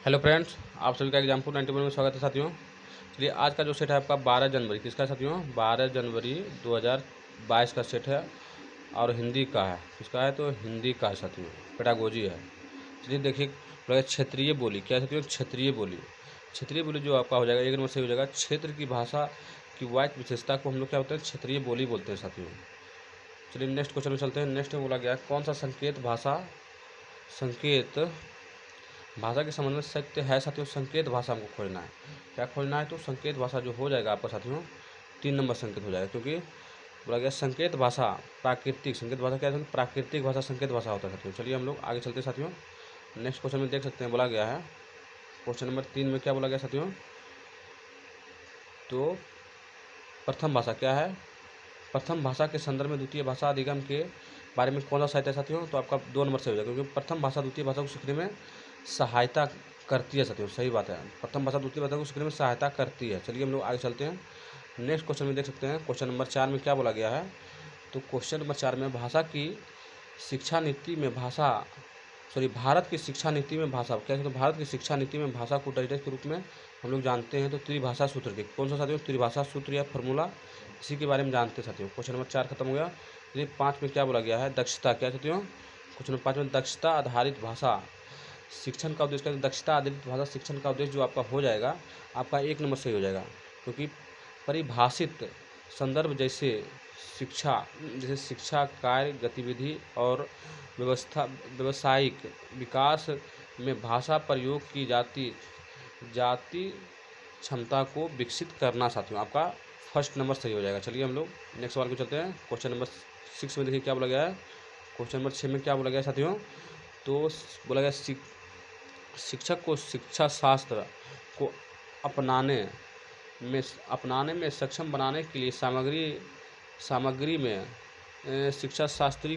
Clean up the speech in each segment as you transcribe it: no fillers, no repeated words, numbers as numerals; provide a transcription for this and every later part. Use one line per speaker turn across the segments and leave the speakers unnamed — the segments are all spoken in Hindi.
हेलो फ्रेंड्स, आप सभी का एग्जाम्पल 91 में स्वागत है साथियों। चलिए आज का जो सेट है आपका 12 जनवरी किसका है साथियों? 12 जनवरी 2022 का सेट है और हिंदी का है। किसका है? तो हिंदी का है साथियों, पेडागोजी है। चलिए देखिए, क्षेत्रीय बोली क्या है साथियों? क्षेत्रीय बोली। क्षेत्रीय बोली जो आपका हो जाएगा एक नंबर से हो जाएगा। क्षेत्र की भाषा की वाक्य विशेषता को हम लोग क्या बोलते हैं? क्षेत्रीय बोली बोलते हैं साथियों। चलिए नेक्स्ट क्वेश्चन में चलते हैं। नेक्स्ट में बोला गया है कौन सा संकेत भाषा के संबंध में सत्य है साथियों? संकेत भाषा हमको खोजना है। क्या खोजना है? तो संकेत भाषा जो हो जाएगा आपका साथियों 3 नंबर संकेत हो जाएगा, क्योंकि बोला गया संकेत भाषा प्राकृतिक। संकेत भाषा क्या है? प्राकृतिक भाषा संकेत भाषा होता है साथियों। चलिए हम लोग आगे चलते हैं साथियों। नेक्स्ट क्वेश्चन में देख सकते हैं बोला गया है क्वेश्चन नंबर 3 में क्या बोला गया साथियों? तो प्रथम भाषा क्या है? प्रथम भाषा के संदर्भ में द्वितीय भाषा अधिगम के बारे में कौन सा साहित्य है साथियों? तो आपका 2 नंबर से हो जाएगा, क्योंकि प्रथम भाषा द्वितीय भाषा को सीखने में सहायता करती है साथियों। सही बात है, प्रथम भाषा द्वितीय भाषा को सीखने में सहायता करती है। चलिए हम लोग आगे चलते हैं। नेक्स्ट क्वेश्चन में देख सकते हैं क्वेश्चन नंबर 4 में क्या बोला गया है? तो क्वेश्चन नंबर 4 में भाषा की शिक्षा नीति में भारत की शिक्षा नीति में भाषा क्या है? तो भारत की शिक्षा नीति में भाषा को डायरेक्ट के रूप में हम लोग जानते हैं तो त्रिभाषा सूत्र के। कौन सा साथियों? त्रिभाषा सूत्र या फॉर्मूला, इसी के बारे में जानते हैं साथियों। क्वेश्चन नंबर 4 खत्म हो गया। ये 5 में क्या बोला गया है? दक्षता क्या है साथियों? क्वेश्चन नंबर 5 में दक्षता आधारित भाषा शिक्षण का उद्देश्य क्या है? दक्षता आधारित भाषा शिक्षण का उद्देश्य जो आपका हो जाएगा, आपका 1 नंबर सही हो जाएगा, क्योंकि परिभाषित संदर्भ जैसे शिक्षा कार्य गतिविधि और व्यावसायिक विकास में भाषा प्रयोग की जाती क्षमता को विकसित करना साथियों आपका फर्स्ट नंबर सही हो जाएगा। चलिए हम लोग नेक्स्ट सवाल को चलते हैं। क्वेश्चन नंबर 6 में देखिए क्या बोला गया है। क्वेश्चन नंबर 6 में क्या बोला गया साथियों? तो बोला गया शिक्षक को शिक्षा शास्त्र को अपनाने में सक्षम बनाने के लिए सामग्री में शिक्षा शास्त्री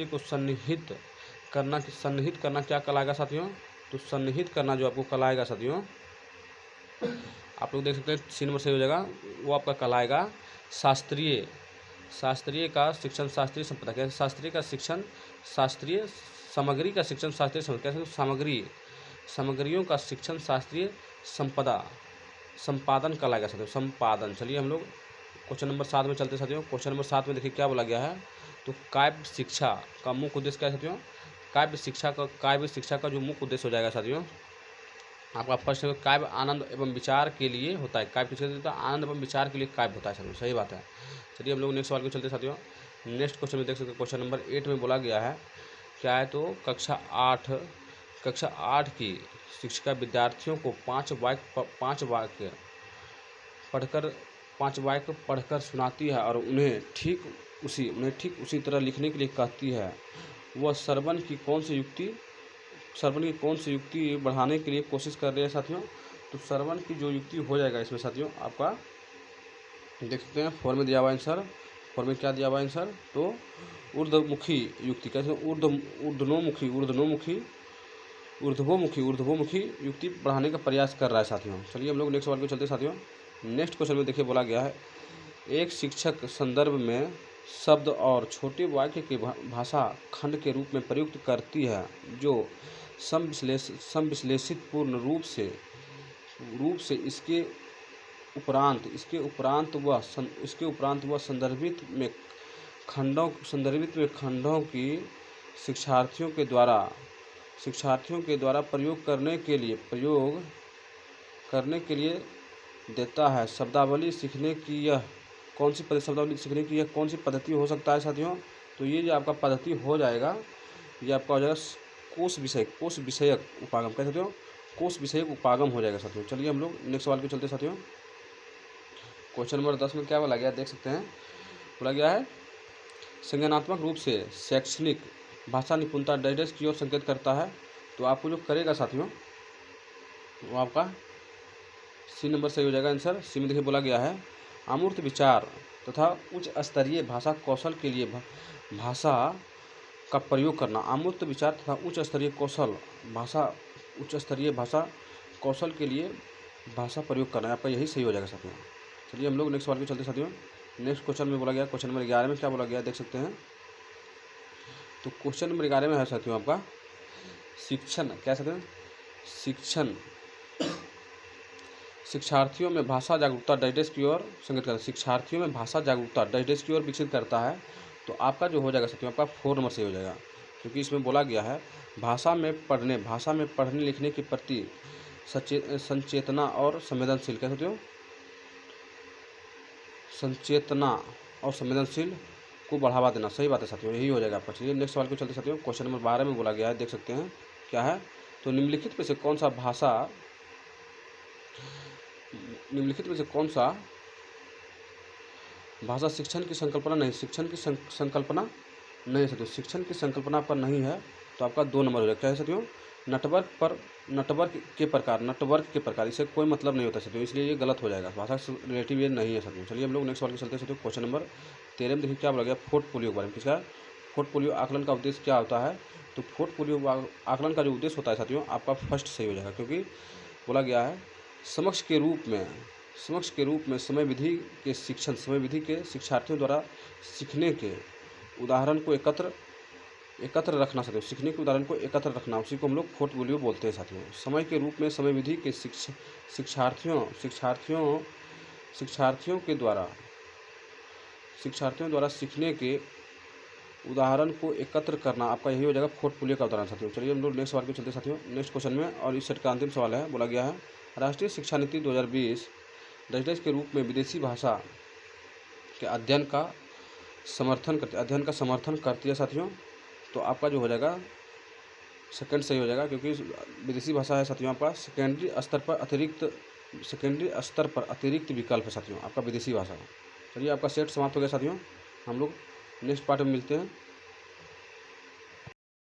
को सन्निहित करना क्या कहलाएगा साथियों? तो सन्निहित करना जो आपको कहलाएगा साथियों, आप लोग देख सकते हैं 3 नंबर सही हो जाएगा, वो आपका कहलाएगा शास्त्रीय का शिक्षण शास्त्रीय संपदा। क्या? शास्त्रीय का शिक्षण शास्त्रीय सामग्री का शिक्षण शास्त्रीय संपदा। क्या? सामग्रियों का शिक्षण शास्त्रीय संपादन कहलाएगा साथियों, संपादन। चलिए हम लोग क्वेश्चन नंबर 7 में चलते साथियों। क्वेश्चन नंबर 7 में देखिए क्या बोला गया है। तो काव्य शिक्षा का मुख्य उद्देश्य क्या है साथियों? काव्य शिक्षा का जो मुख्य उद्देश्य हो जाएगा साथियों आपका फर्स्ट है काव्य आनंद एवं विचार के लिए होता है। काव्य शिक्षा आनंद एवं विचार के लिए काव्य होता है साथियों। सही बात है। चलिए हम लोग नेक्स्ट सवाल को चलते साथियों। नेक्स्ट क्वेश्चन में देख सकते हैं क्वेश्चन नंबर 8 में बोला गया है क्या है? तो कक्षा 8 की शिक्षिका विद्यार्थियों को 5 वाक्य पढ़कर सुनाती है और उन्हें ठीक उसी तरह लिखने के लिए कहती है। वह श्रवण की कौन सी युक्ति बढ़ाने के लिए कोशिश कर रहे हैं साथियों? तो श्रवण की जो युक्ति हो जाएगा इसमें साथियों आपका देख सकते हैं फॉर में दिया हुआ आंसर। फॉर में क्या दिया हुआ आंसर? तो ऊर्ध्वमुखी युक्ति। कैसे? ऊर्ध्वमुखी युक्ति बढ़ाने का प्रयास कर रहा है साथियों। चलिए हम लोग नेक्स्ट सवाल को चलते साथियों। नेक्स्ट क्वेश्चन में देखिए बोला गया है एक शिक्षक संदर्भ में शब्द और छोटे वाक्य के भाषा खंड के रूप में प्रयुक्त करती है जो संविश्लेषित पूर्ण रूप से इसके उपरांत वह संदर्भित में खंडों की शिक्षार्थियों के द्वारा प्रयोग करने के लिए देता है। शब्दावली सीखने की यह कौन सी पद्धति हो सकता है साथियों? तो ये जो आपका पद्धति हो जाएगा ये आपका हो जाएगा कोश विषयक उपागम। क्या साथियों? कोश विषयक उपागम हो जाएगा साथियों। चलिए हम लोग नेक्स्ट सवाल को चलते साथियों। क्वेश्चन नंबर 10 में क्या बोला गया देख सकते हैं। बोला गया है संज्ञानात्मक रूप से शैक्षणिक भाषा निपुणता डायरेक्ट की ओर संकेत करता है। तो आपको जो करेगा साथियों वो आपका सी नंबर सही हो जाएगा आंसर। सी में देखिए बोला गया है अमूर्त विचार तथा उच्च स्तरीय भाषा कौशल के लिए भाषा का प्रयोग करना। अमूर्त विचार तथा उच्च स्तरीय भाषा कौशल के लिए भाषा प्रयोग करना है आपका, यही सही हो जाएगा साथियों। चलिए हम लोग नेक्स्ट सवाल को चलते साथियों। नेक्स्ट क्वेश्चन में बोला गया क्वेश्चन नंबर 11 में क्या बोला गया देख सकते हैं। तो क्वेश्चन नंबर 11 में है साथियों आपका शिक्षण क्या सकते हैं, शिक्षण शिक्षार्थियों में भाषा जागरूकता डाइजेस्ट की ओर संगत करता है। शिक्षार्थियों में भाषा जागरूकता डाइजेस्ट की ओर विकसित करता है। तो आपका जो हो जाएगा साथियों, आपका 4 नंबर से हो जाएगा, क्योंकि इसमें बोला गया है भाषा में पढ़ने लिखने के प्रति संचेतना और संवेदनशील, क्या साथियों, संचेतना और संवेदनशील को बढ़ावा देना। सही बात है साथियों, यही हो जाएगा आपका। चलिए नेक्स्ट सवाल को चलते साथियों। क्वेश्चन नंबर 12 में बोला गया है, देख सकते हैं क्या है। तो निम्नलिखित में से कौन सा भाषा शिक्षण की संकल्पना नहीं, संकल्पना नहीं है साथियों, शिक्षण की संकल्पना पर नहीं है। तो आपका 2 नंबर हो जाएगा। क्या है साथियों, नेटवर्क के प्रकार इससे कोई मतलब नहीं होता साथियों, इसलिए ये गलत हो जाएगा, भाषा से रिलेटिव ये नहीं है साथियों। चलिए हम लोग नेक्स्ट सवाल के चलते हैं साथियों। क्वेश्चन नंबर 13 में देखिए क्या बोला गया, पोर्टफोलियो के बारे में। किसका, पोर्टफोलियो आकलन का उद्देश्य क्या होता है। तो पोर्टफोलियो आकलन का जो उद्देश्य होता है साथियों, आपका फर्स्ट सही हो जाएगा, क्योंकि बोला गया है समक्ष के रूप में समय विधि के शिक्षार्थियों द्वारा सीखने के उदाहरण को एकत्र रखना साथियों, सीखने के उदाहरण को एकत्र रखना, उसी को हम लोग पोर्टफोलियो बोलते हैं साथियों। समय के रूप में समय विधि के शिक्षार्थियों द्वारा सीखने के उदाहरण को एकत्र करना, आपका यही हो जाएगा पोर्टफोलियो का उदाहरण साथियों। चलिए हम लोग नेक्स्ट सवाल को चलते साथियों, नेक्स्ट क्वेश्चन में। और इस सेट का अंतिम सवाल है, बोला गया है राष्ट्रीय शिक्षा नीति 2020 डाइजेस्ट के रूप में विदेशी भाषा के अध्ययन का समर्थन करती है साथियों। तो आपका जो हो जाएगा सेकंड सही हो जाएगा, क्योंकि विदेशी भाषा है साथियों आपका सेकेंडरी स्तर पर अतिरिक्त विकल्प है साथियों, आपका विदेशी भाषा। चलिए आपका सेट समाप्त हो गया साथियों, हम लोग नेक्स्ट पार्ट में मिलते हैं।